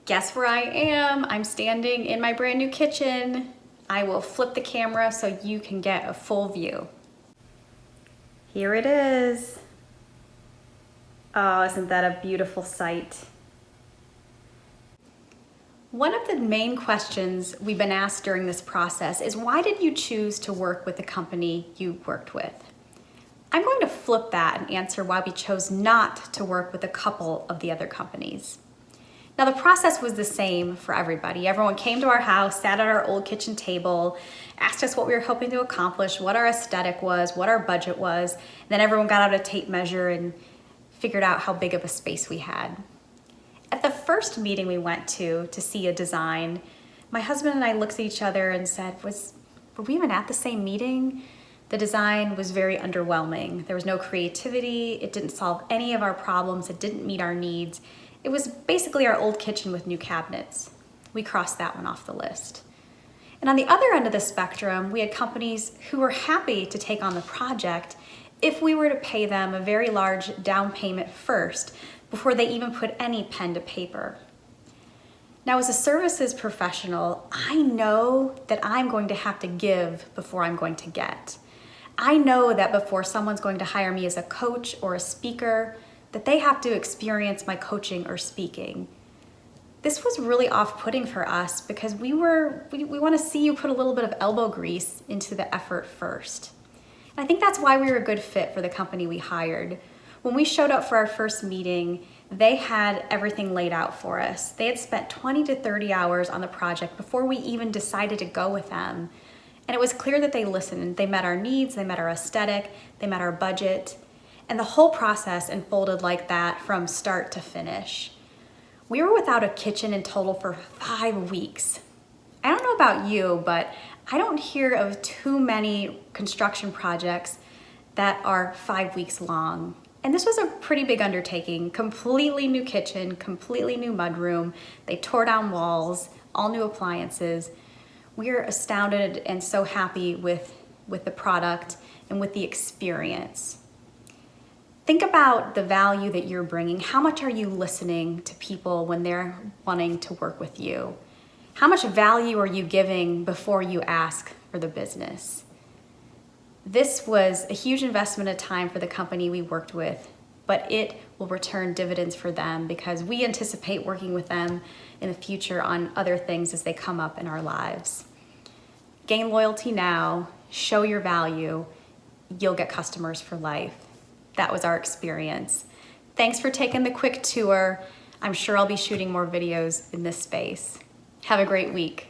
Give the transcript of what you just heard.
Guess where I am? I'm standing in my brand new kitchen. I will flip the camera so you can get a full view. Here it is. Oh, isn't that a beautiful sight? One of the main questions we've been asked during this process is, why did you choose to work with the company you worked with? I'm going to flip that and answer why we chose not to work with a couple of the other companies. Now, the process was the same for everybody. Everyone came to our house, sat at our old kitchen table, asked us what we were hoping to accomplish, what our aesthetic was, what our budget was, and then everyone got out a tape measure and figured out how big of a space we had. At the first meeting we went to see a design, my husband and I looked at each other and said, were we even at the same meeting? The design was very underwhelming. There was no creativity. It didn't solve any of our problems. It didn't meet our needs. It was basically our old kitchen with new cabinets. We crossed that one off the list. And on the other end of the spectrum, we had companies who were happy to take on the project if we were to pay them a very large down payment first before they even put any pen to paper. Now, as a services professional, I know that I'm going to have to give before I'm going to get. I know that before someone's going to hire me as a coach or a speaker, that they have to experience my coaching or speaking. This was really off-putting for us because we want to see you put a little bit of elbow grease into the effort first. And I think that's why we were a good fit for the company we hired. When we showed up for our first meeting, they had everything laid out for us. They had spent 20 to 30 hours on the project before we even decided to go with them. And it was clear that they listened. They met our needs, they met our aesthetic, they met our budget. And the whole process unfolded like that from start to finish. We were without a kitchen in total for 5 weeks. I don't know about you, but I don't hear of too many construction projects that are 5 weeks long. And this was a pretty big undertaking. Completely new kitchen, completely new mudroom. They tore down walls, all new appliances. We're astounded and so happy with the product and with the experience. Think about the value that you're bringing. How much are you listening to people when they're wanting to work with you? How much value are you giving before you ask for the business? This was a huge investment of time for the company we worked with, but it will return dividends for them because we anticipate working with them in the future on other things as they come up in our lives. Gain loyalty now, show your value, you'll get customers for life. That was our experience. Thanks for taking the quick tour. I'm sure I'll be shooting more videos in this space. Have a great week.